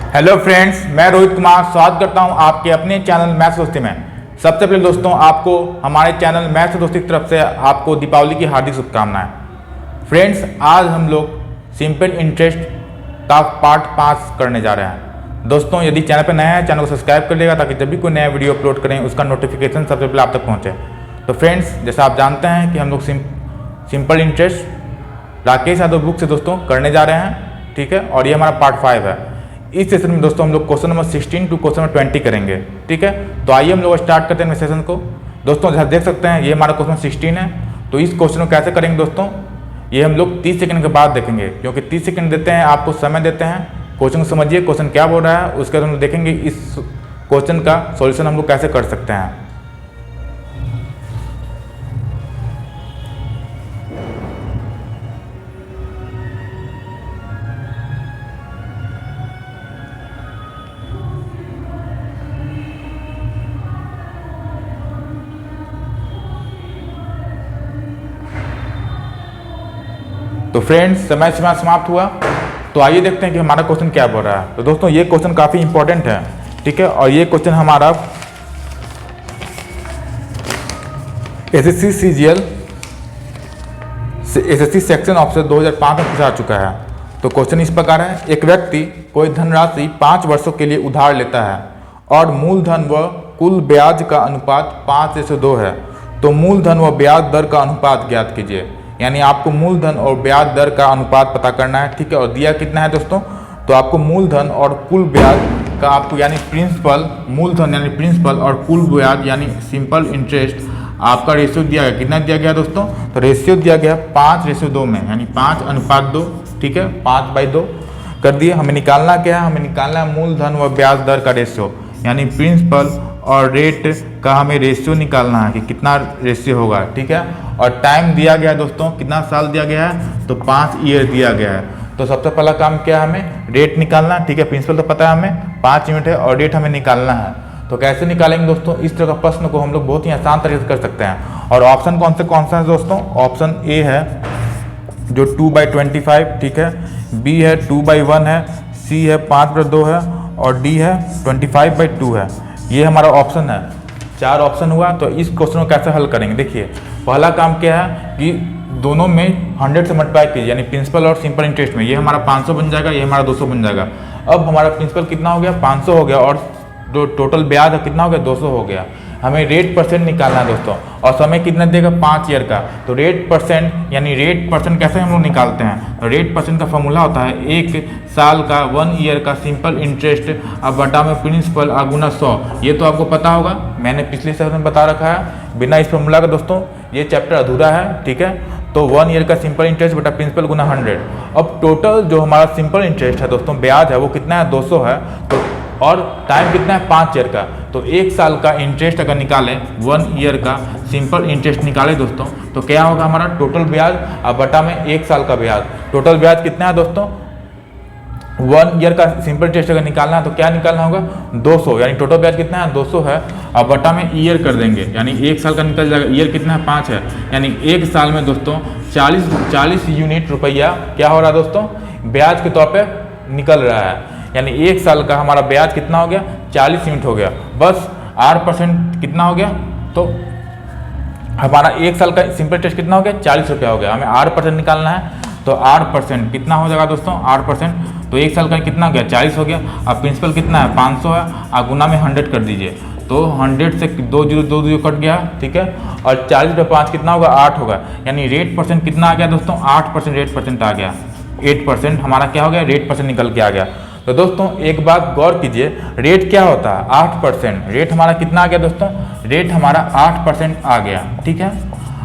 Hello friends, मैं रोहित कुमार स्वागत करता हूं आपके अपने चैनल मैथ्स दोस्ती में। सबसे पहले दोस्तों आपको हमारे चैनल मैथ्स दोस्ती की तरफ से आपको दीपावली की हार्दिक शुभकामनाएं। फ्रेंड्स, आज हम लोग सिंपल इंटरेस्ट का पार्ट 5 करने जा रहे हैं। दोस्तों यदि चैनल पर नया है, चैनल को सब्सक्राइब कर लेगा ताकि जब भी कोई नया वीडियो अपलोड करें उसका नोटिफिकेशन सबसे पहले आप तक पहुँचे। तो फ्रेंड्स, जैसा आप जानते हैं कि हम लोग simple interest Rakesh Yadav book से दोस्तों करने जा रहे हैं, ठीक है। और ये हमारा पार्ट 5 है। इस सेशन में दोस्तों हम लोग question number 16 to question number 20 करेंगे, ठीक है। तो आइए हम लोग स्टार्ट करते हैं सेशन को। दोस्तों जैसा देख सकते हैं ये हमारा क्वेश्चन 16 है। तो इस क्वेश्चन को कैसे करेंगे दोस्तों, ये हम लोग 30 सेकंड के बाद देखेंगे, क्योंकि 30 सेकंड देते हैं, आपको समय देते हैं। क्वेश्चन को समझिए, क्वेश्चन क्या बोल रहा है, उसके बाद हम लोग देखेंगे इस क्वेश्चन का सॉल्यूशन हम लोग कैसे कर सकते हैं। तो फ्रेंड्स, समय समाप्त हुआ। तो आइए देखते हैं कि हमारा क्वेश्चन क्या बोल रहा है। तो दोस्तों ये क्वेश्चन काफ़ी इंपॉर्टेंट है, ठीक है। और ये क्वेश्चन हमारा SSC CGL SSC section option 2005 में पूछा चुका है। तो क्वेश्चन इस प्रकार है, एक व्यक्ति कोई धनराशि 5 वर्षों के लिए उधार लेता है और मूलधन व कुल ब्याज का अनुपात 5:2 है। तो मूलधन व ब्याज दर का अनुपात ज्ञात कीजिए। यानी आपको मूलधन और ब्याज दर का अनुपात पता करना है, ठीक है। और दिया कितना है दोस्तों, तो आपको मूलधन और कुल ब्याज का आपको यानी प्रिंसिपल, मूलधन यानी प्रिंसिपल और कुल ब्याज यानी सिंपल इंटरेस्ट आपका रेशियो दिया गया। कितना दिया गया दोस्तों, तो रेशियो दिया गया 5:2 में, यानी 5:2, ठीक है। 5/2 कर दिए। हमें निकालना क्या है, हमें निकालना है मूलधन व ब्याज दर का रेशियो, यानी प्रिंसिपल और रेट का हमें रेशियो निकालना है कि कितना रेशियो होगा, ठीक है। और टाइम दिया गया है दोस्तों, कितना साल दिया गया है, तो 5 ईयर दिया गया है। तो सबसे पहला काम क्या है, हमें रेट निकालना, ठीक है। प्रिंसिपल तो पता है हमें 5 यूनिट है और रेट हमें निकालना है। तो कैसे निकालेंगे दोस्तों, इस तरह का प्रश्न को हम लोग बहुत ही आसान तरीके से कर सकते हैं। और ऑप्शन कौन सा है दोस्तों, ऑप्शन ए है जो 2/25, ठीक है। बी है 2/1 है, सी है 5/2 है और डी है 25/2 है। ये हमारा ऑप्शन है। 4 ऑप्शन हुआ। तो इस क्वेश्चन को कैसे हल करेंगे, देखिए पहला काम क्या है कि दोनों में 100 से मल्टीप्लाई कीजिए, यानी प्रिंसिपल और सिंपल इंटरेस्ट में। ये हमारा 500 बन जाएगा, ये हमारा 200 बन जाएगा। अब हमारा प्रिंसिपल कितना हो गया, 500 हो गया, और जो टोटल ब्याज है कितना हो गया, 200 हो गया। हमें रेट परसेंट निकालना है दोस्तों, और समय कितना देगा, 5 ईयर का। तो रेट परसेंट यानी रेट परसेंट कैसे हम लोग निकालते हैं, तो रेट परसेंट का फॉर्मूला होता है 1 साल का 1 ईयर का सिंपल इंटरेस्ट अब बटा में प्रिंसिपल गुना 100। ये तो आपको पता होगा, मैंने पिछले सेशन में बता रखा है। बिना इस फॉर्मूला का दोस्तों ये चैप्टर अधूरा है, ठीक है। तो 1 ईयर का सिंपल इंटरेस्ट बटा प्रिंसिपल गुना 100। अब टोटल जो हमारा सिंपल इंटरेस्ट है दोस्तों, ब्याज है, वो कितना है, 200 है। तो और टाइम कितना है, 5 ईयर का। तो 1 साल का इंटरेस्ट अगर निकालें, 1 ईयर का सिंपल इंटरेस्ट निकालें दोस्तों, तो क्या होगा हमारा टोटल ब्याज अब बटा में 1 साल का ब्याज। टोटल ब्याज कितना है दोस्तों, 1 ईयर का सिंपल इंटरेस्ट अगर निकालना है तो क्या निकालना होगा, 200। यानी टोटल ब्याज कितना है, 200 है। अब बटा में ईयर कर देंगे, यानी 1 साल का निकल जाएगा। ईयर कितना है, 5 है। यानी 1 साल में दोस्तों 40 यूनिट रुपया क्या हो रहा है दोस्तों, ब्याज के तौर पे निकल रहा है। यानी 1 साल का हमारा ब्याज कितना हो गया, 40 यूनिट हो गया। बस 8% कितना हो गया, तो हमारा 1 साल का सिंपल इंटरेस्ट कितना हो गया, 40 रुपया हो गया। हमें 8% निकालना है, तो 8% कितना हो जाएगा दोस्तों, 8%। तो 1 साल का कितना हो गया, 40 हो गया। अब प्रिंसिपल कितना है, 500 है, आप गुना में 100 कर दीजिए। तो 100 से 2 जीरो कट गया, ठीक है। और 40/5 कितना होगा, 8 होगा। यानी रेट परसेंट कितना आ गया दोस्तों, 8% रेट परसेंट आ गया। 8% हमारा क्या हो गया, रेट परसेंट निकल के आ गया। तो दोस्तों एक बात गौर कीजिए, रेट क्या होता है, 8%। रेट हमारा कितना आ गया दोस्तों, रेट हमारा 8% आ गया, ठीक है।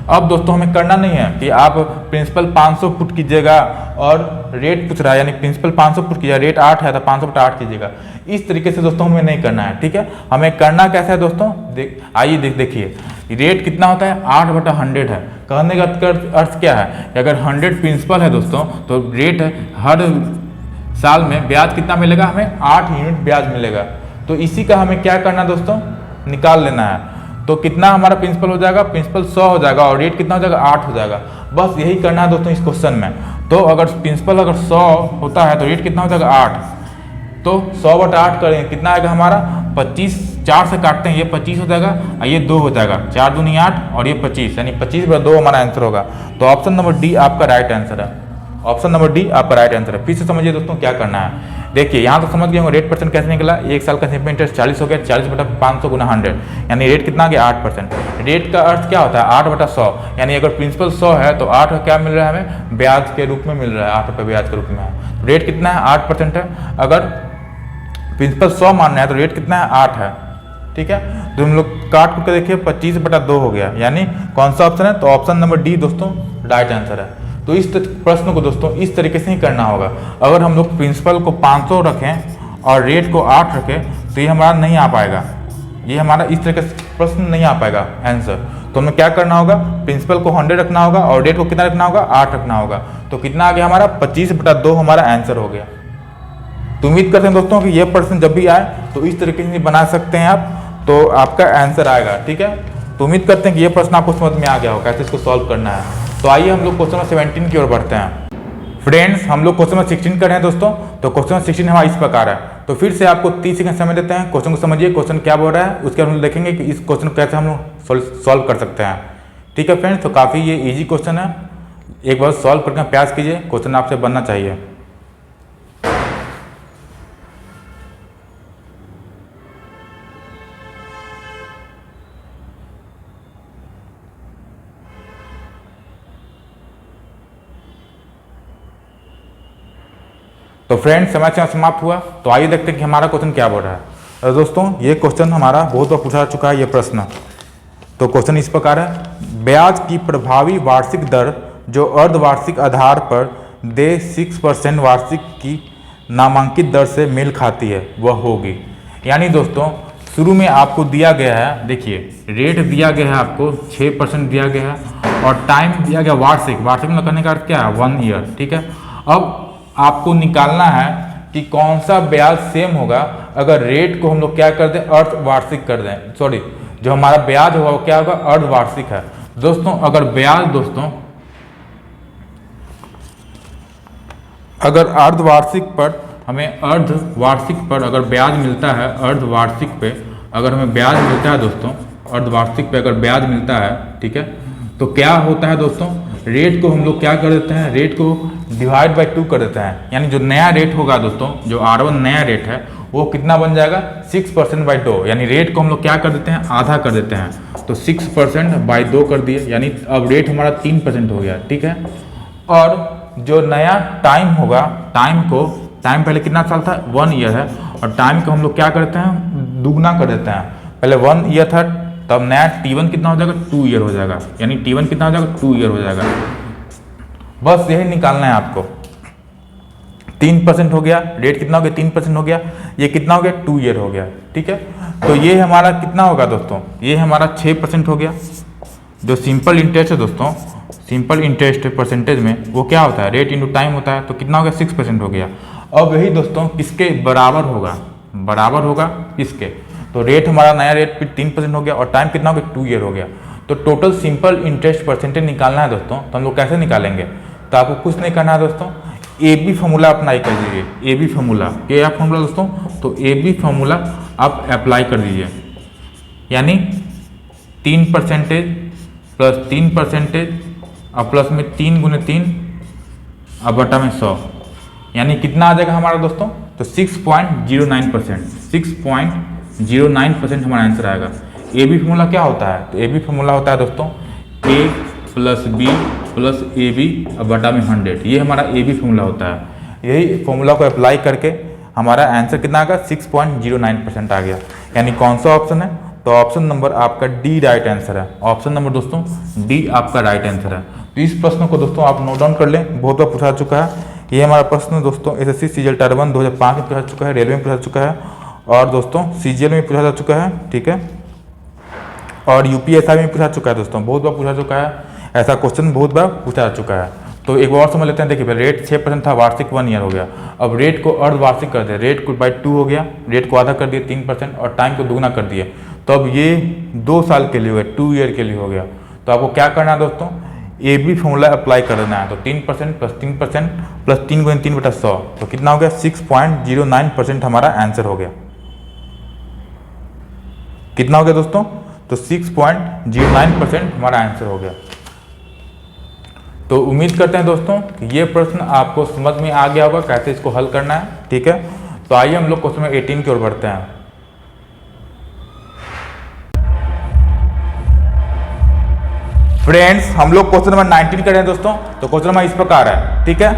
अब दोस्तों हमें करना नहीं है कि आप प्रिंसिपल 500 पुट कीजिएगा और रेट पूछ रहा है, यानी प्रिंसिपल 500 पुट कीजिएगा, रेट 8 है तो 500/8 कीजिएगा। इस तरीके से दोस्तों हमें नहीं करना है, ठीक है। हमें करना कैसा है दोस्तों, आइए देखिए रेट कितना होता है, 8/100 है। कहने का अर्थ क्या है कि अगर 100 प्रिंसिपल है दोस्तों, तो रेट हर साल में ब्याज कितना मिलेगा, हमें 8 यूनिट ब्याज मिलेगा। तो इसी का हमें क्या करना दोस्तों, निकाल लेना है। तो कितना हमारा प्रिंसिपल हो जाएगा, प्रिंसिपल 100 हो जाएगा और रेट कितना हो जाएगा, 8 हो जाएगा। बस यही करना है दोस्तों इस क्वेश्चन में। तो अगर प्रिंसिपल अगर 100 होता है तो रेट कितना हो जाएगा, 8। तो 100/8 करेंगे कितना आएगा हमारा 25, 4 से काटते हैं ये 25 हो जाएगा और ये 2 हो जाएगा, 4 दूनी 8 और ये 25, यानी 25/2 हमारा आंसर होगा। तो ऑप्शन नंबर डी आपका राइट आंसर है। ऑप्शन नंबर डी आपका राइट आंसर है। फिर से समझिए दोस्तों क्या करना है। देखिए यहाँ तो समझ गए होंगे रेट परसेंट कैसे निकला। 1 साल का सिंपल इंटरेस्ट 40 हो गया, 40/500 गुना 100, यानी रेट कितना आ गया 8%। रेट का अर्थ क्या होता है 8/100, यानी अगर प्रिंसिपल 100 है तो 8 क्या मिल रहा है हमें, ब्याज के रूप में मिल रहा है, 8 रुपये ब्याज के रूप में है। रेट कितना है 8% है। अगर प्रिंसिपल 100 मानना है तो रेट कितना है 8 है। ठीक है, तो हम लोग काट के देखिए 25/2 हो गया, यानी कौन सा ऑप्शन है, तो ऑप्शन नंबर डी दोस्तों राइट आंसर है। तो इस प्रश्न को दोस्तों इस तरीके से ही करना होगा। अगर हम लोग प्रिंसिपल को 500 रखें और रेट को 8 रखें तो ये हमारा नहीं आ पाएगा, ये हमारा इस तरीके से प्रश्न नहीं आ पाएगा आंसर। तो हमें क्या करना होगा, प्रिंसिपल को 100 रखना होगा और रेट को कितना रखना होगा 8 रखना होगा। तो कितना आ गया हमारा 25/2 हमारा आंसर हो गया। तो उम्मीद करते हैं दोस्तों कि ये प्रश्न जब भी आए तो इस तरीके से बना सकते हैं आप, तो आपका आंसर आएगा। ठीक है, तो उम्मीद करते हैं कि ये प्रश्न आपको समझ में आ गया हो कैसे इसको सॉल्व करना है। तो आइए हम लोग क्वेश्चन नंबर 17 की ओर बढ़ते हैं। फ्रेंड्स हम लोग क्वेश्चन नंबर 16 कर रहे हैं दोस्तों। तो क्वेश्चन नंबर 16 हमारा इस प्रकार है। तो फिर से आपको 30 सेकंड समय देते हैं, क्वेश्चन को समझिए क्वेश्चन क्या बोल रहा है, उसके बाद हम लोग देखेंगे कि इस क्वेश्चन को कैसे हम लोग सॉल्व कर सकते हैं। ठीक है फ्रेंड्स, तो काफ़ी ये ईजी क्वेश्चन है, एक बार सॉल्व करके प्रयास कीजिए, क्वेश्चन आपसे बनना चाहिए। तो फ्रेंड्स समय समाप्त हुआ। तो आइए देखते हैं कि हमारा क्वेश्चन क्या बोल रहा है। तो दोस्तों ये क्वेश्चन हमारा बहुत बार पूछा चुका है ये प्रश्न। तो क्वेश्चन इस प्रकार है, ब्याज की प्रभावी वार्षिक दर जो अर्धवार्षिक आधार पर दे 6% वार्षिक की नामांकित दर से मेल खाती है वह होगी। यानी दोस्तों शुरू में आपको दिया गया है, देखिए रेट दिया गया है आपको 6% दिया गया है और टाइम दिया गया वार्षिक में करने का अर्थ क्या है 1 ईयर। ठीक है, अब आपको निकालना है कि कौन सा ब्याज सेम होगा अगर रेट को हम लोग क्या कर दें अर्धवार्षिक कर दें, सॉरी जो हमारा ब्याज होगा वो क्या होगा अर्धवार्षिक है। दोस्तों अगर ब्याज अगर अर्धवार्षिक पर हमें अर्धवार्षिक पर अगर ब्याज मिलता है, अर्धवार्षिक पे अगर हमें ब्याज मिलता है दोस्तों, अर्धवार्षिक पे अगर ब्याज मिलता है, ठीक है, तो क्या होता है दोस्तों रेट को हम लोग क्या कर देते हैं, रेट को डिवाइड बाय 2 कर देते हैं। यानी जो नया रेट होगा दोस्तों, जो R1 नया रेट है वो कितना बन जाएगा 6%/2, यानी रेट को हम लोग क्या कर देते हैं आधा कर देते हैं। तो 6%/2 कर दिए, यानी अब रेट हमारा 3% हो गया। ठीक है, और जो नया टाइम होगा, टाइम पहले कितना साल था 1 ईयर है और टाइम को हम लोग क्या करते हैं दुगना कर देते हैं। पहले 1 ईयर था, तब नया T1 कितना हो जाएगा 2 ईयर हो जाएगा, यानी T1 कितना हो जाएगा 2 ईयर हो जाएगा। बस यही निकालना है आपको। 3% हो गया, रेट कितना हो गया 3% हो गया, ये कितना हो गया 2 ईयर हो गया। ठीक है, तो ये हमारा कितना होगा दोस्तों, ये हमारा 6% हो गया। जो सिंपल इंटरेस्ट है दोस्तों, सिंपल इंटरेस्ट परसेंटेज में वो क्या होता है रेट इंटू टाइम होता है, तो कितना हो गया 6% हो गया। अब यही दोस्तों किसके बराबर होगा किसके, तो रेट हमारा नया रेट फिर 3% हो गया और टाइम कितना हो गया 2 ईयर हो गया। तो टोटल सिंपल इंटरेस्ट परसेंटेज निकालना है दोस्तों, तो हम लोग कैसे निकालेंगे, तो आपको कुछ नहीं करना है दोस्तों, AB फॉर्मूला अप्लाई कर दीजिए। AB फॉर्मूला क्या फॉर्मूला दोस्तों, तो AB फॉर्मूला आप अप्लाई कर दीजिए, यानी 3% प्लस 3% और प्लस में 3 × 3 और बटा में 100, यानी कितना आ जाएगा हमारा दोस्तों, तो 6.09% हमारा आंसर आएगा। AB फॉर्मूला क्या होता है, तो AB फॉर्मूला होता है दोस्तों A + B + AB और बटा में 100, ये हमारा AB फॉर्मूला होता है। यही फॉर्मूला को अप्लाई करके हमारा आंसर कितना आ गया 6.09% आ गया। यानी कौन सा ऑप्शन है, तो ऑप्शन नंबर आपका डी राइट आंसर है। ऑप्शन नंबर दोस्तों डी आपका राइट आंसर है। तो इस प्रश्न को दोस्तों आप नोट डाउन कर लें, बहुत बार पूछा चुका है ये हमारा प्रश्न दोस्तों। SSC CGL टायर 1 2005 में पूछा चुका है, रेलवे में पूछा चुका है और दोस्तों CGL में पूछा जा चुका है। ठीक है, और UPSI में पूछा चुका है दोस्तों, बहुत बार पूछा चुका है, ऐसा क्वेश्चन बहुत बार पूछा जा चुका है। तो एक बार और समझ लेते हैं। देखिए रेट 6% था, वार्षिक 1 ईयर हो गया। अब रेट को अर्धवार्षिक कर दिया, रेट को बाई 2 हो गया, रेट को आधा कर दिए 3% और टाइम को दुगना कर दिए। तो अब ये 2 साल के लिए हो गया, 2 ईयर के लिए हो गया। तो आपको क्या करना है दोस्तों, ए बी फॉर्मूला अप्लाई कर देना है। तो 3% प्लस 3% प्लस 3 गुणे 3/100 तो कितना हो गया 6.09% हमारा आंसर हो गया। कितना हो गया दोस्तों? तो 6.09% हमारा आंसर हो गया। तो उम्मीद करते हैं दोस्तों कि ये प्रश्न आपको समझ में आ गया होगा कैसे इसको हल करना है। ठीक है, तो आइए हम लोग क्वेश्चन नंबर 18 की ओर बढ़ते हैं। फ्रेंड्स, हम लोग क्वेश्चन नंबर 19 कर रहे हैं दोस्तों। तो क्वेश्चन नंबर इस प्रकार है। ठीक है,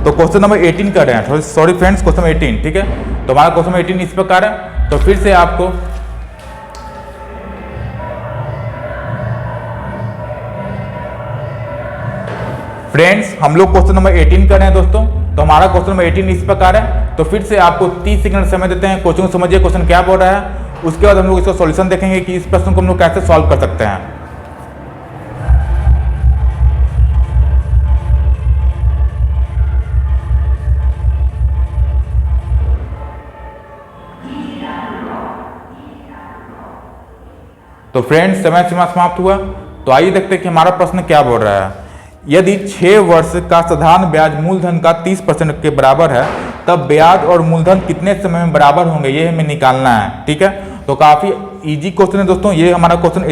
तो क्वेश्चन नंबर 18 कर रहे हैं, सॉरी फ्रेंड्स, क्वेश्चन नंबर 18। ठीक है, तो हमारा क्वेश्चन नंबर 18 इस प्रकार है। तो फिर से आपको फ्रेंड्स, हम लोग क्वेश्चन नंबर 18 कर रहे हैं दोस्तों। तो हमारा क्वेश्चन नंबर 18 इस प्रकार है। तो फिर से आपको 30 सेकंड समय देते हैं, क्वेश्चन को समझिए क्वेश्चन क्या बोल रहा है। उसके बाद हम लोग इसका सॉल्यूशन देखेंगे कि इस प्रश्न को हम लोग कैसे सॉल्व कर सकते हैं। तो फ्रेंड्स, समय सीमा समाप्त हुआ। तो आइए देखते हैं कि हमारा प्रश्न क्या बोल रहा है। यदि 6 वर्ष का साधारण ब्याज मूलधन का 30% के बराबर है, तब ब्याज और मूलधन कितने समय में बराबर होंगे, ये हमें निकालना है। ठीक है, तो काफी इजी क्वेश्चन है दोस्तों। ये हमारा क्वेश्चन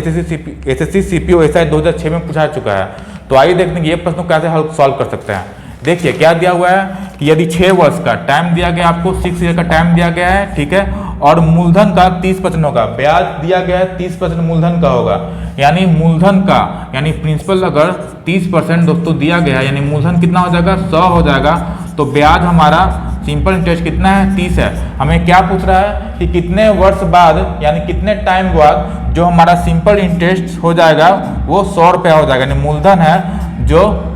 एसएससी सीपीओ एसआई 2006 में पूछा चुका है। तो आइए देखते हैं कि ये प्रश्न कैसे हल सॉल्व कर सकते हैं। देखिए क्या दिया हुआ है कि यदि 6 वर्ष का टाइम दिया गया, आपको 6 ईयर का टाइम दिया गया है। ठीक है, और मूलधन का 30% होगा, ब्याज दिया गया है 30% मूलधन का होगा। यानी मूलधन का यानी प्रिंसिपल अगर 30% दोस्तों दिया गया है, यानी मूलधन कितना हो जाएगा 100 हो जाएगा। तो ब्याज हमारा सिंपल इंटरेस्ट कितना है 30 है। हमें क्या पूछ रहा है कि कितने वर्ष बाद यानी कितने टाइम बाद जो हमारा सिंपल इंटरेस्ट हो जाएगा वो 100 रुपया हो जाएगा। यानी मूलधन है जो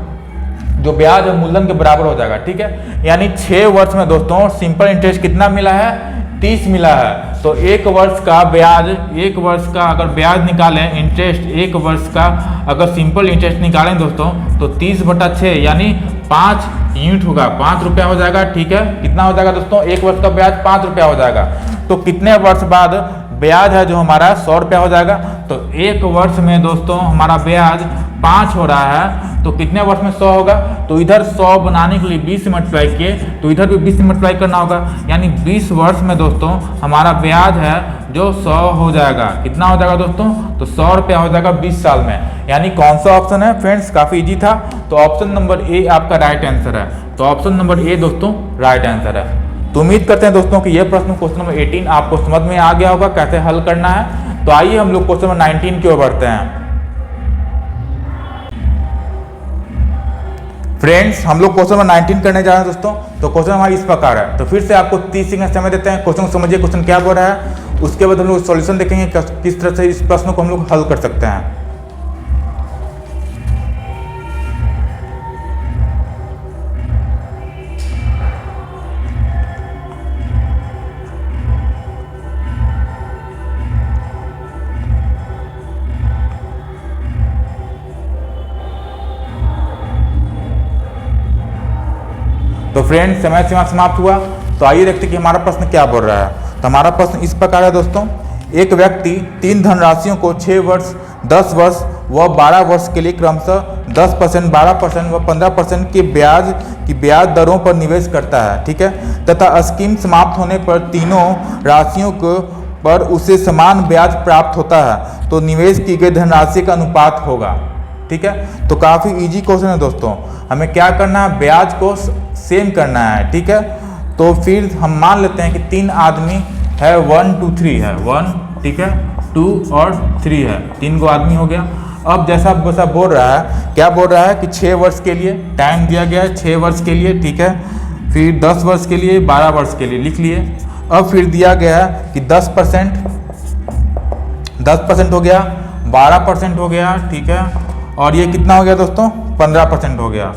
ब्याज और मूलधन के बराबर हो जाएगा। ठीक है, यानी 6 वर्ष में दोस्तों सिंपल इंटरेस्ट कितना मिला है 30 मिला है। तो 1 वर्ष का ब्याज, 1 वर्ष का अगर ब्याज निकालें इंटरेस्ट, 1 वर्ष का अगर सिंपल इंटरेस्ट निकालें दोस्तों तो 30/6 यानी 5 यूनिट होगा, 5 रुपया हो जाएगा। ठीक है, कितना हो जाएगा दोस्तों 1 वर्ष का ब्याज 5 रुपया हो जाएगा। तो कितने वर्ष बाद ब्याज है जो हमारा 100 रुपया हो जाएगा। तो 1 वर्ष में दोस्तों हमारा ब्याज 5 हो रहा है, तो कितने वर्ष में 100 होगा। तो इधर 100 बनाने के लिए 20 से मल्टीप्लाई किए, तो इधर भी 20 से मल्टीप्लाई करना होगा। यानी 20 वर्ष में दोस्तों हमारा ब्याज है जो 100 हो जाएगा। कितना हो जाएगा दोस्तों? तो 100 रुपया हो जाएगा 20 साल में। यानी कौन सा ऑप्शन है फ्रेंड्स? काफी इजी था। तो ऑप्शन नंबर ए आपका राइट आंसर है। तो ऑप्शन नंबर ए दोस्तों राइट आंसर है। तो उम्मीद करते हैं दोस्तों कि यह प्रश्न क्वेश्चन नंबर 18 आपको समझ में आ गया होगा कैसे हल करना है। तो आइए हम लोग क्वेश्चन नंबर 19 की ओर बढ़ते हैं। फ्रेंड्स, हम लोग क्वेश्चन नंबर 19 करने जा रहे हैं दोस्तों। तो क्वेश्चन हमारा इस प्रकार है। तो फिर से आपको 30 सेकंड समय देते हैं, क्वेश्चन को समझिए क्वेश्चन क्या बोल रहा है। उसके बाद हम लोग सॉल्यूशन देखेंगे किस तरह से इस प्रश्न को हम लोग हल कर सकते हैं। तो फ्रेंड्स, समय सीमा समाप्त हुआ। तो आइए देखते हैं कि हमारा प्रश्न क्या बोल रहा है। तो हमारा प्रश्न इस प्रकार है दोस्तों। एक व्यक्ति 3 धनराशियों को 6 वर्ष, 10 वर्ष व 12 वर्ष के लिए क्रमशः 10%, 12% व 15% की ब्याज दरों पर निवेश करता है। ठीक है, तथा स्कीम समाप्त होने पर तीनों राशियों को पर उसे समान ब्याज प्राप्त होता है, तो निवेश की गई धनराशि का अनुपात होगा। ठीक है, तो काफ़ी इजी क्वेश्चन है दोस्तों। हमें क्या करना है, ब्याज को सेम करना है। ठीक है, तो फिर हम मान लेते हैं कि 3 आदमी है, 1 2 3 है, 1 ठीक है 2 और 3 है, 3 गो आदमी हो गया। अब जैसा बोल रहा है, क्या बोल रहा है कि 6 वर्ष के लिए टाइम दिया गया है, 6 वर्ष के लिए। ठीक है, फिर 10 वर्ष के लिए, 12 वर्ष के लिए लिख लिए। अब फिर दिया गया है कि 10% हो गया, 12% हो गया। ठीक है, और ये कितना हो गया दोस्तों 15% हो गया।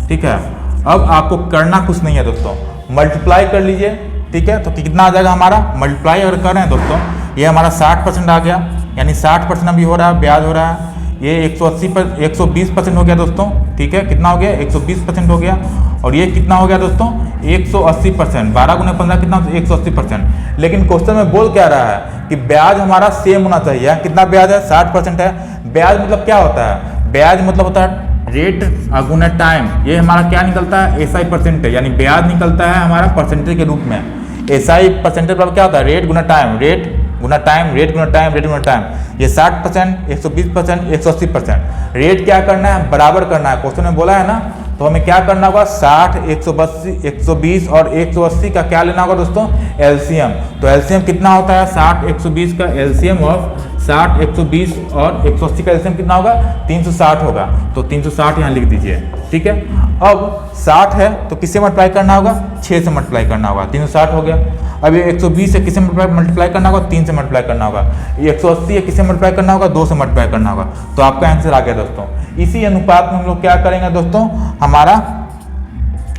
ठीक है, अब आपको करना कुछ नहीं है दोस्तों, मल्टीप्लाई कर लीजिए। ठीक है, तो कितना आ जाएगा हमारा, मल्टीप्लाई अगर कर रहे हैं दोस्तों, ये हमारा 60% आ गया, यानी 60% अभी हो रहा है, ब्याज हो रहा है। ये 120% हो गया दोस्तों। ठीक है, कितना हो गया 120% हो गया। और ये कितना हो गया दोस्तों 180%, 12 गुने 15 कितना 180%। लेकिन क्वेश्चन में बोल क्या रहा है कि ब्याज हमारा सेम होना चाहिए। कितना ब्याज है 60% है। ब्याज मतलब क्या होता है, ब्याज मतलब होता है रेट गुना टाइम, ये हमारा क्या निकलता है, एसआई परसेंटेज, यानी ब्याज निकलता है हमारा परसेंटेज के रूप में। एसआई परसेंटेज पर क्या होता है, रेट गुना टाइम, रेट गुना टाइम, रेट गुना टाइम, रेट गुना टाइम। ये 60%, 120%, 180%। रेट क्या करना है, बराबर करना है, क्वेश्चन में बोला है ना। तो हमें क्या करना होगा, 60, 180, 120 और 180 का क्या लेना होगा दोस्तों, एलसीएम। तो एलसीएम कितना होता है, 60, 120 का एलसीएम ऑफ 60, 120 और 180 का एलसीएम कितना होगा, 360 होगा। तो 360 यहाँ लिख दीजिए, ठीक है। अब 60 है तो किससे मल्टीप्लाई करना होगा, 6 से मल्टीप्लाई करना होगा, 360 हो गया। अब ये 120 है, किससे मल्टीप्लाई करना होगा, 3 से मल्टीप्लाई करना होगा। 180 है, किससे मल्टीप्लाई करना होगा, 2 से मल्टीप्लाई करना होगा। तो आपका आंसर आ गया दोस्तों। इसी अनुपात में हम लोग क्या करेंगे दोस्तों, हमारा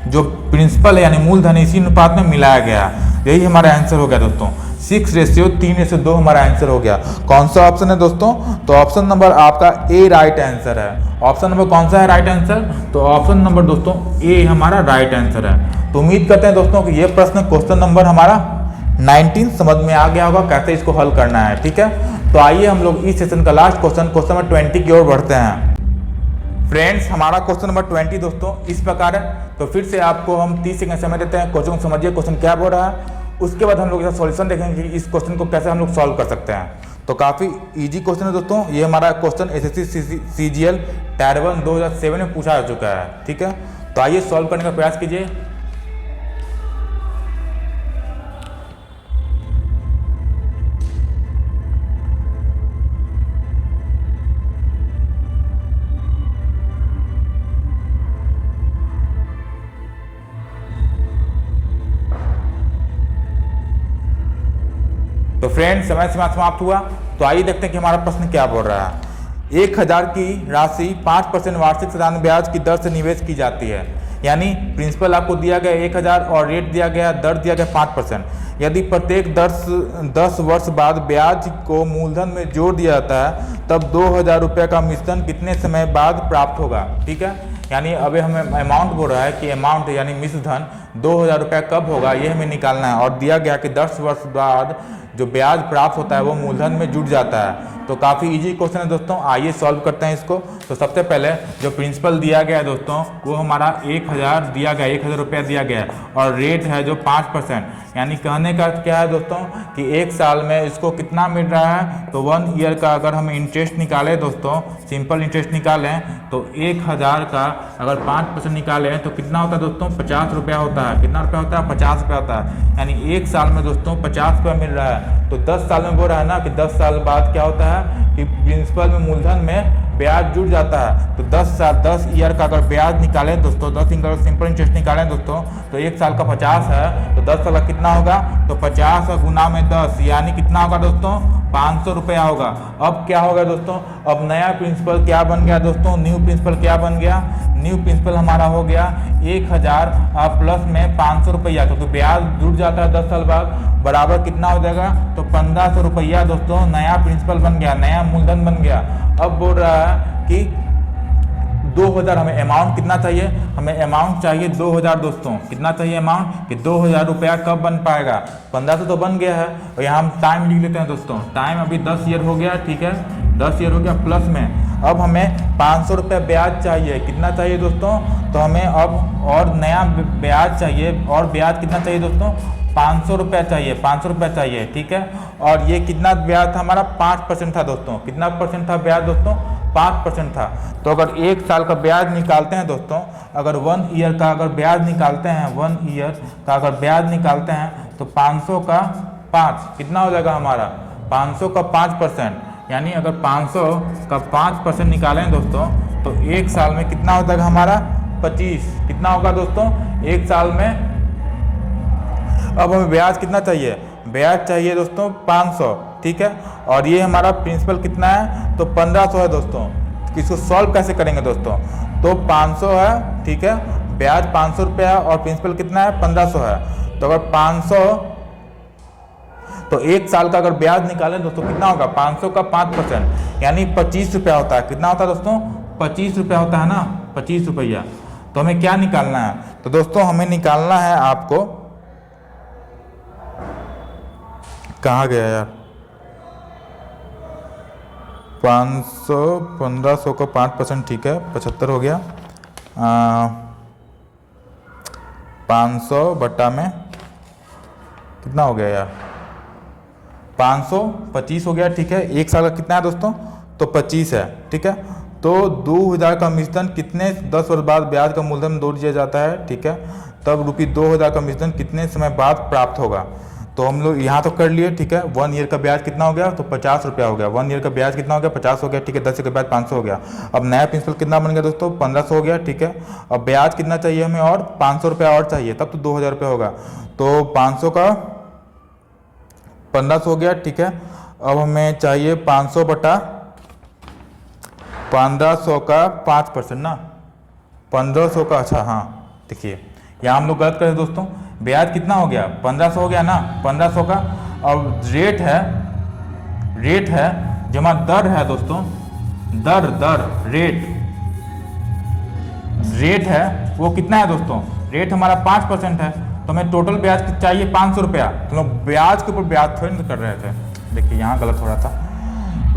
जो प्रिंसिपल है यानी मूलधन इसी अनुपात में मिलाया गया, यही हमारा आंसर हो गया दोस्तों। 6:3:2 हमारा आंसर हो गया। कौन सा ऑप्शन है दोस्तों, तो ऑप्शन नंबर आपका ए राइट आंसर है। ऑप्शन नंबर कौन सा है राइट आंसर, तो ऑप्शन नंबर दोस्तों ए हमारा राइट आंसर है। तो उम्मीद करते हैं दोस्तों कि ये प्रश्न क्वेश्चन नंबर हमारा 19 समझ में आ गया होगा, कैसे इसको हल करना है, ठीक है। तो आइए हम लोग इस सेशन का लास्ट क्वेश्चन नंबर 20 की ओर बढ़ते हैं। फ्रेंड्स, हमारा क्वेश्चन नंबर 20 दोस्तों इस प्रकार है। तो फिर से आपको हम 30 सेकंड समय देते हैं, क्वेश्चन को समझिए, क्वेश्चन क्या बोल रहा है। उसके बाद हम लोग इसका सॉल्यूशन देखेंगे कि इस क्वेश्चन को कैसे हम लोग सॉल्व कर सकते हैं। तो काफ़ी इजी क्वेश्चन है दोस्तों। ये हमारा क्वेश्चन एसएससी सीजीएल टायर 1 2007 में पूछा जा चुका है, ठीक है। तो आइए सॉल्व करने का प्रयास कीजिए। तो फ्रेंड्स, समय सीमा समाप्त हुआ। तो आइए देखते हैं कि हमारा प्रश्न क्या बोल रहा है। 1000 की राशि 5% वार्षिक साधारण ब्याज की दर से निवेश की जाती है। यानी प्रिंसिपल आपको दिया गया 1000 और रेट दिया गया, दर दिया गया 5%। यदि प्रत्येक 10 वर्ष बाद ब्याज को मूलधन में जोड़ दिया जाता है तब 2000 रुपये का मिश्रण कितने समय बाद प्राप्त होगा, ठीक है। यानी अभी हमें अमाउंट बोल रहा है कि अमाउंट यानी मिश्रधन 2000 रुपये कब होगा, ये हमें निकालना है। और दिया गया कि 10 वर्ष बाद जो ब्याज प्राप्त होता है वो मूलधन में जुड़ जाता है। तो काफ़ी इजी क्वेश्चन है दोस्तों, आइए सॉल्व करते हैं इसको। तो सबसे पहले जो प्रिंसिपल दिया गया है दोस्तों वो हमारा 1000 दिया गया, 1000 रुपया दिया गया है, और रेट है जो 5%। यानी कहने का क्या है दोस्तों कि एक साल में इसको कितना मिल रहा है, तो 1 ईयर का अगर हम इंटरेस्ट निकालें दोस्तों, सिंपल इंटरेस्ट निकालें तो 1000 का अगर 5% निकालें तो कितना होता है दोस्तों, 50 रुपया होता है। कितना रुपया होता है, 50 रुपया होता है। यानी एक साल में दोस्तों 50 रुपया मिल रहा है। तो 10 साल में बोल रहा है ना कि 10 साल बाद क्या होता है कि प्रिंसिपल में मूलधन में ब्याज जुड़ जाता है। तो 10 ईयर का अगर ब्याज निकालें दोस्तों, 10 ईयर का सिंपल इंटरेस्ट निकालें दोस्तों, तो एक साल का 50 है, तो 10 साल का कितना होगा, तो 50 गुना में 10 यानी कितना होगा दोस्तों, 500 रुपया होगा। अब क्या होगा दोस्तों, अब नया प्रिंसिपल क्या बन गया दोस्तों, न्यू प्रिंसिपल क्या बन गया, न्यू प्रिंसिपल हमारा हो गया 1000 प्लस में 500 रुपया। तो ब्याज जुड़ जाता है 10 साल बाद, बराबर कितना हो जाएगा, तो 1500 रुपया दोस्तों नया प्रिंसिपल बन गया, नया मूलधन बन गया। अब बोल रहा है कि 2000 हमें अमाउंट कितना चाहिए, हमें अमाउंट चाहिए 2000 दोस्तों। कितना चाहिए अमाउंट, कि 2000 रुपया कब बन पाएगा, 1500 तो बन गया है। और यहाँ हम टाइम लिख लेते हैं दोस्तों, टाइम अभी 10 ईयर हो गया, ठीक है, 10 ईयर हो गया प्लस में। अब हमें 500 रुपया ब्याज चाहिए। कितना चाहिए दोस्तों, तो हमें अब और नया ब्याज चाहिए, और ब्याज कितना चाहिए दोस्तों, 500 रुपया चाहिए, 500 रुपया चाहिए, ठीक है। और ये कितना ब्याज था हमारा, 5% था दोस्तों। कितना परसेंट था ब्याज दोस्तों, 5% था। तो अगर एक साल का ब्याज निकालते हैं दोस्तों, अगर 1 ईयर का अगर ब्याज निकालते हैं, 1 ईयर का अगर ब्याज निकालते हैं तो 500 का 5 कितना हो जाएगा हमारा, 500 का 5%। यानी अगर 500 का 5% निकालें दोस्तों तो एक साल में कितना हो जाएगा हमारा, 25। कितना होगा दोस्तों एक साल में। अब हमें ब्याज कितना चाहिए, ब्याज चाहिए दोस्तों 500, ठीक है। और ये हमारा प्रिंसिपल कितना है, तो 1500 है दोस्तों। इसको सॉल्व कैसे करेंगे दोस्तों, तो 500 है, ठीक है, ब्याज 500 रुपया है और प्रिंसिपल कितना है, 1500 है। तो अगर 500, तो एक साल का अगर ब्याज निकालें दोस्तों कितना होगा, 500 का 5% यानी 25 रुपया होता है। कितना होता है दोस्तों, 25 रुपया होता है ना, 25 रुपया। तो हमें क्या निकालना है, तो दोस्तों हमें निकालना है, आपको कहाँ गया यार, 500 1500 का 5% ठीक है, 75 हो गया। 500 बट्टा में कितना हो गया यार, 525 हो गया, ठीक है। एक साल का कितना है दोस्तों, तो 25 है, ठीक है। तो 2000 का मिश्रण कितने 10 वर्ष बाद ब्याज का मूलधन जोड़ दिया जाता है, ठीक है। तब ₹2000 का मिश्रण कितने समय बाद प्राप्त होगा। तो हम लोग यहाँ तो कर लिए, ठीक है। 1 ईयर का ब्याज कितना हो गया, तो 50 रुपया हो गया। 1 ईयर का ब्याज कितना हो गया, 50 हो गया, ठीक है। 10 ईयर का ब्याज 500 हो गया। अब नया प्रिंसिपल कितना बन गया दोस्तों, 1500 हो गया, ठीक है। अब ब्याज कितना चाहिए हमें, और 500 रुपया और चाहिए, तब तो 2000 रुपया होगा। तो 500 का 1500 हो गया, ठीक है। अब हमें चाहिए 500 बटा 1500 का 5% ना, 1500 का, अच्छा हाँ, देखिए यहाँ हम लोग गलत करें दोस्तों। ब्याज कितना हो गया, 1500 हो गया ना, 1500 का। अब रेट है जमा दर है दोस्तों, दर रेट है वो कितना है दोस्तों, रेट हमारा 5% है। तो हमें टोटल ब्याज चाहिए 500 रुपया। तो लोग ब्याज के ऊपर ब्याज थोड़ी ना कर रहे थे, देखिए यहाँ गलत हो रहा था।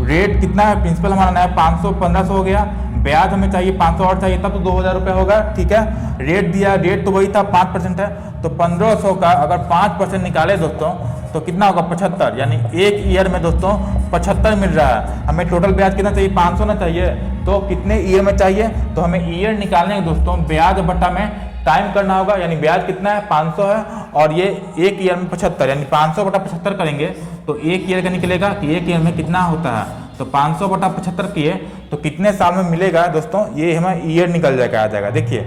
रेट कितना है, प्रिंसिपल हमारा नया 500 1500 हो गया, ब्याज हमें चाहिए 500 और चाहिए, तब तो 2000 रुपया होगा, ठीक है। रेट दिया, रेट तो वही था 5% है। तो 1500 का अगर 5% निकाले दोस्तों तो कितना होगा, 75, यानी एक ईयर में दोस्तों 75 मिल रहा है। हमें टोटल ब्याज कितना चाहिए, 500 ना चाहिए, तो कितने ईयर में चाहिए। तो हमें ईयर निकालने के दोस्तों ब्याज बट्टा में टाइम करना होगा, यानी ब्याज कितना है 500 है, और ये एक ईयर में 75, यानी 500 बटा 75 करेंगे तो एक ईयर का निकलेगा कि एक ईयर में कितना होता है। तो 500 बटा 75 किए तो कितने साल में मिलेगा दोस्तों, ये हमें ईयर निकल जाएगा, आ जाएगा। देखिए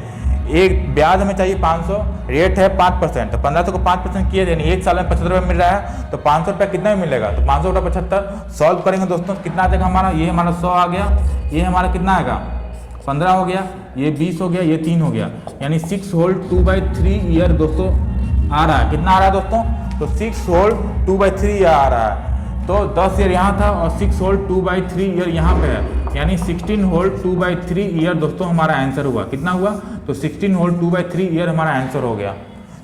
एक ब्याज हमें चाहिए 500, रेट है 5%, तो 1500 को 5% किए, यानी एक साल में 75 रुपये मिल रहा है। तो 500 रुपया कितना में मिलेगा, तो 500 बटा 75 सॉल्व करेंगे दोस्तों, कितना आ जाएगा हमारा, ये हमारा 100 आ गया, ये हमारा कितना आएगा 15 हो गया, ये 20 हो गया, ये 3 हो गया, यानी 6 होल 2/3 ईयर दोस्तों आ रहा है। कितना आ रहा है दोस्तों, तो 6 होल 2/3 आ रहा है। तो 10 ईयर यहाँ था और 6 होल 2/3 ईयर यहाँ पे है, यानी 16 होल 2/3 ईयर दोस्तों हमारा आंसर हुआ। कितना हुआ, तो 16 होल 2/3 ईयर हमारा आंसर हो गया।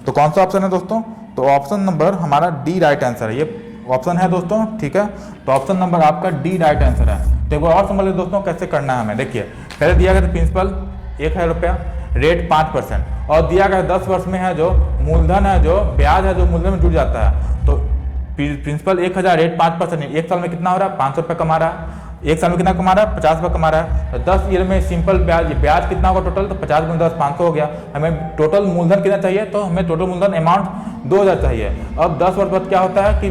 तो कौन सा ऑप्शन है दोस्तों, तो ऑप्शन नंबर हमारा डी राइट आंसर है, ये ऑप्शन है दोस्तों, ठीक है। तो ऑप्शन नंबर आपका डी राइट आंसर है। तो एक बार और समझ लीजिए दोस्तों कैसे करना है हमें। देखिए पहले दिया गया था प्रिंसिपल 1000 रुपया, रेट 5%, और दिया गया 10 वर्ष में है जो मूलधन है, जो ब्याज है जो मूलधन में जुड़ जाता है। तो प्रिंसिपल 1000, रेट 5%, एक साल में कितना हो रहा है 500 रुपये कमा रहा है, एक साल में कितना कमा रहा है 50 रुपये कमा रहा है। तो 10 ईयर में सिंपल ब्याज कितना होगा टोटल, तो 50 × 10 500 हो गया। हमें टोटल मूलधन कितना चाहिए, तो हमें टोटल मूलधन अमाउंट 2000 चाहिए। अब 10 वर्ष बाद क्या होता है कि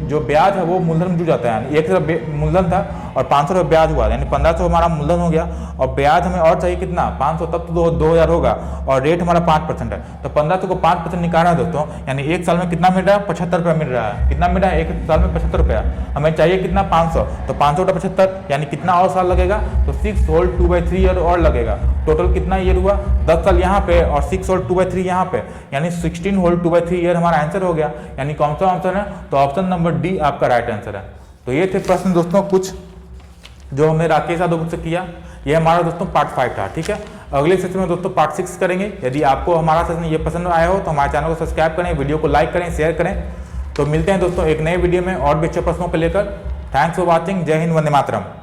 जो ब्याज है वो मूलधन में जुड़ जाता है, एक मूलधन था और 500 रुपये ब्याज हुआ, यानी 1500 हमारा मूलधन हो गया, और ब्याज हमें और चाहिए कितना 500, तब तो 2000 होगा, और रेट हमारा 5% है। तो 1500 को 5% निकालना है दोस्तों, यानी एक साल में कितना मिल रहा है 75 रुपया मिल रहा है। कितना मिल रहा है एक साल में 75 रुपया, हमें चाहिए कितना 500, तो 500 बटा 75, यानी कितना और साल लगेगा, तो 6 होल 2/3 ईयर और लगेगा। टोटल कितना ईयर हुआ 10 साल यहाँ पे और 6 होल 2/3 यहाँ पे, यानी 16 होल 2/3 ईयर हमारा आंसर हो गया। यानी कौन सा ऑप्शन है, तो ऑप्शन नंबर डी आपका राइट आंसर है। तो ये थे प्रश्न दोस्तों कुछ जो हमने राकेश यादव बुक से किया। ये हमारा दोस्तों पार्ट 5 था, ठीक है। अगले सेशन में दोस्तों पार्ट 6 करेंगे। यदि आपको हमारा सेशन ये पसंद आया हो तो हमारे चैनल को सब्सक्राइब करें, वीडियो को लाइक करें, शेयर करें। तो मिलते हैं दोस्तों एक नए वीडियो में और भी अच्छे प्रश्नों को लेकर। Thanks for watching. जय हिंद, वंदे मातरम।